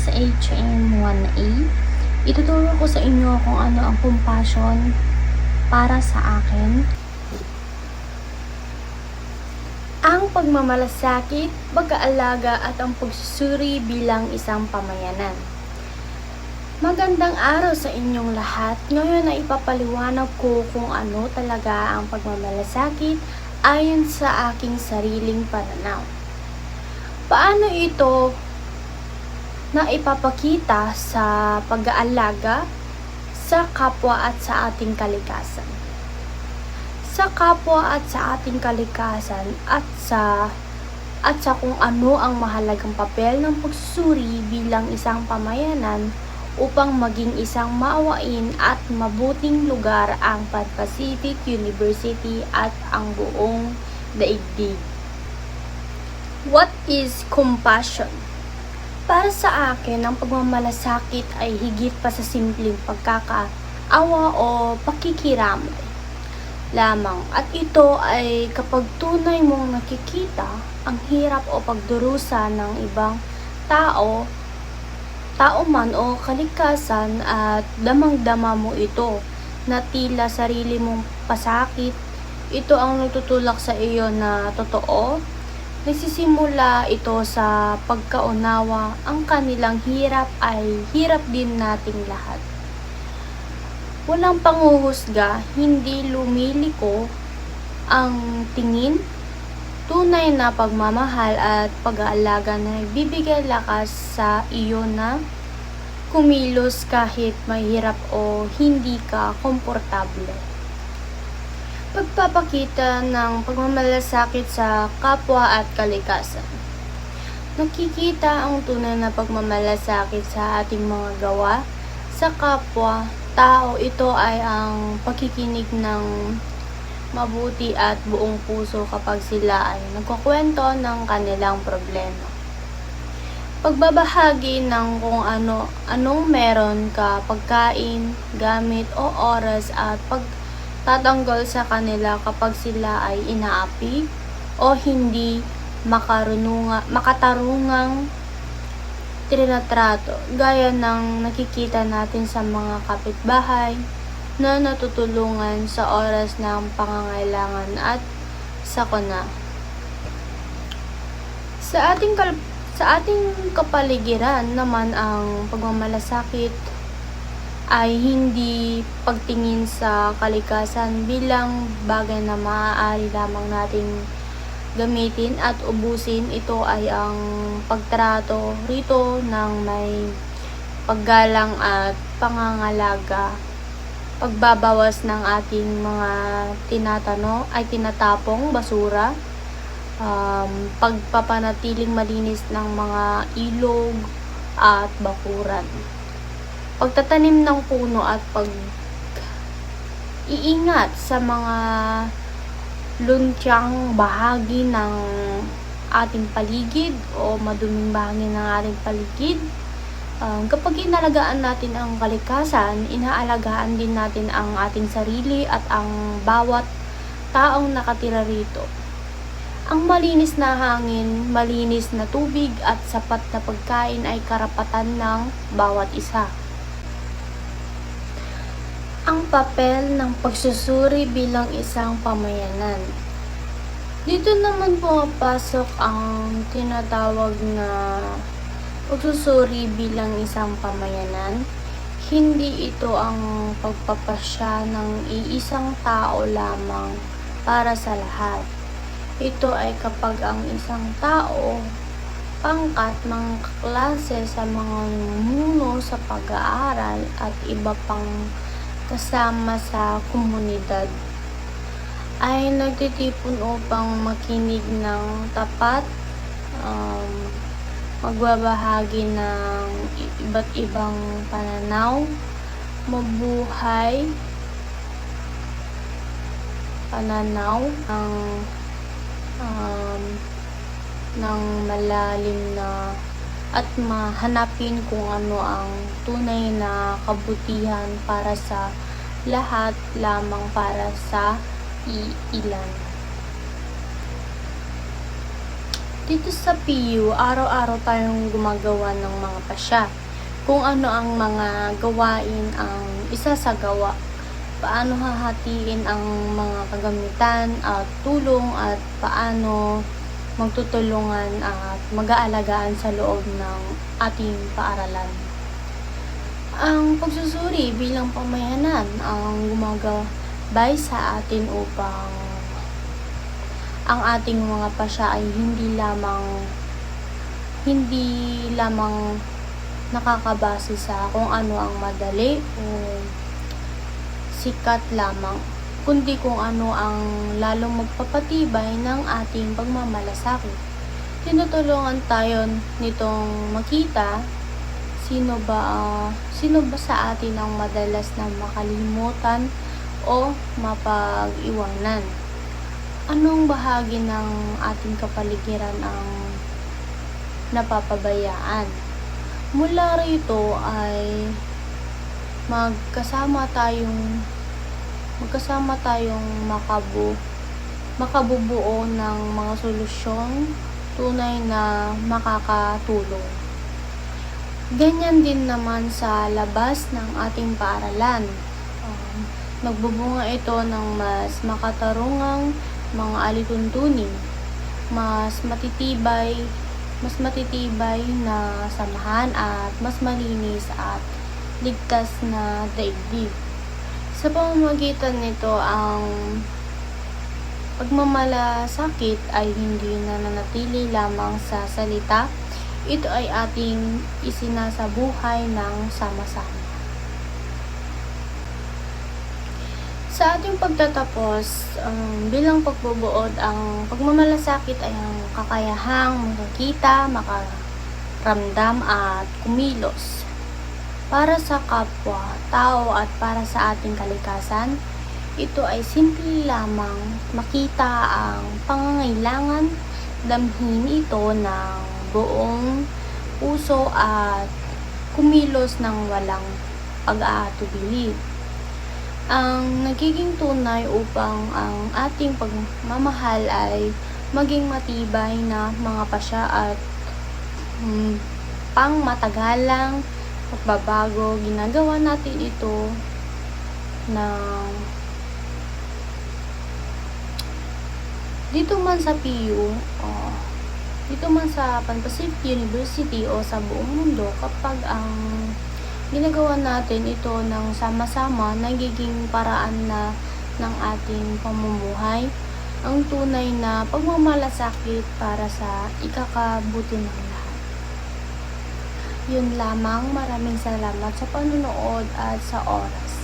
SHM1A. Ituturo ko sa inyo kung ano ang compassion para sa akin. Ang pagmamalasakit, pag-aalaga at ang pagsusuri bilang isang pamayanan. Magandang araw sa inyong lahat. Ngayon ay ipapaliwanag ko kung ano talaga ang pagmamalasakit ayon sa aking sariling pananaw. Paano ito na ipapakita sa pag-aalaga sa kapwa at sa ating kalikasan? Sa kapwa at sa ating kalikasan at sa kung ano ang mahalagang papel ng pagsusuri bilang isang pamayanan upang maging isang maawain at mabuting lugar ang Pan-Pacific University at ang buong daigdig. What is compassion? Para sa akin, ang pagmamalasakit ay higit pa sa simpleng pagkakaawa o pakikiramay lamang, at ito ay kapag tunay mong nakikita ang hirap o pagdurusa ng ibang tao man o kalikasan at damang-dama mo ito na tila sarili mong pasakit. Ito ang nagtutulak sa iyo na totoo. Nagsisimula ito sa pagkaunawa ang kanilang hirap ay hirap din nating lahat. Walang panghuhusga, hindi lumiliko ang tingin. Tunay na pagmamahal at pag-aalaga na nagbibigay lakas sa iyo na kumilos kahit mahirap o hindi ka komportable. Pagpapakita ng pagmamalasakit sa kapwa at kalikasan. Nakikita ang tunay na pagmamalasakit sa ating mga gawa sa kapwa tao. Ito ay ang pakikinig ng mabuti at buong puso kapag sila ay nagkukwento ng kanilang problema. Pagbabahagi ng kung anong meron ka, pagkain, gamit o oras, at pagtatanggal sa kanila kapag sila ay inaapi o hindi makatarungang trinatrato, gaya ng nakikita natin sa mga kapitbahay na natutulungan sa oras ng pangangailangan at sakuna. Sa ating kapaligiran naman, ang pagmamalasakit ay hindi pagtingin sa kalikasan bilang bagay na maaari lamang nating gamitin at ubusin. Ito ay ang pagtrato rito ng may paggalang at pangangalaga, pagbabawas ng ating mga tinatapong basura, pagpapanatiling malinis ng mga ilog at bakuran, pagtatanim ng puno at pag-iingat sa mga luntiang bahagi ng ating paligid o maduming bahagi ng ating paligid. Kapag inalagaan natin ang kalikasan, inaalagaan din natin ang ating sarili at ang bawat taong nakatira rito. Ang malinis na hangin, malinis na tubig at sapat na pagkain ay karapatan ng bawat isa. Ang papel ng pagsusuri bilang isang pamayanan. Dito naman pumapasok ang tinatawag na pagsusuri bilang isang pamayanan. Hindi ito ang pagpapasya ng iisang tao lamang para sa lahat. Ito ay kapag ang isang tao, pangkat, mga klase sa mga namumuno sa pag-aaral at iba pang kasama sa komunidad ay nagtitipon upang makinig ng tapat, magbabahagi ng iba't ibang pananaw, mabuhay pananaw ng malalim na at mahanapin kung ano ang tunay na kabutihan para sa lahat, lamang para sa ilan. Dito sa PU, araw-araw tayong gumagawa ng mga pasya. Kung ano ang mga gawain ang isasagawa. Paano hahatiin ang mga kagamitan at tulong at paano magtutulungan at mag-aalagaan sa loob ng ating paaralan. Ang pagsusuri bilang pamayanan ang gumagabay sa atin upang ang ating mga pasya ay hindi lamang nakakabase sa kung ano ang madali o sikat lamang, kundi kung ano ang lalong magpapatibay ng ating pagmamalasakit. Tinutulungan tayo nitong makita sino ba sa atin ang madalas na makalimutan o mapag-iwanan. Anong bahagi ng ating kapaligiran ang napapabayaan? Mula rito ay magkasama tayong makabubuo ng mga solusyon tunay na makakatulong. Ganyan din naman sa labas ng ating paaralan. Nagbubunga ito ng mas makatarungang mga alituntunin, mas matitibay na samahan at mas malinis at ligtas na daigdig. Sa pamamagitan nito, ang pagmamalasakit ay hindi nananatili lamang sa salita, ito ay ating isinasabuhay ng sama-sama. Sa ating pagtatapos, bilang pagbubuod, ang pagmamalasakit ay ang kakayahang makakita, makaramdam at kumilos para sa kapwa, tao at para sa ating kalikasan. Ito ay simple lamang makita ang pangangailangan, damhin ito ng buong puso at kumilos ng walang pag-aatubili. Ang nagiging tunay upang ang ating pagmamahal ay maging matibay na mga pasya at pang matagalang pagbabago. Ginagawa natin ito dito man sa PU, dito man sa Pan Pacific University o sa buong mundo, kapag ang ginagawa natin ito ng sama-sama, nagiging paraan na ng ating pamumuhay, ang tunay na pagmamalasakit para sa ikakabuti ng lahat. Yun lamang, maraming salamat sa panunood at sa oras.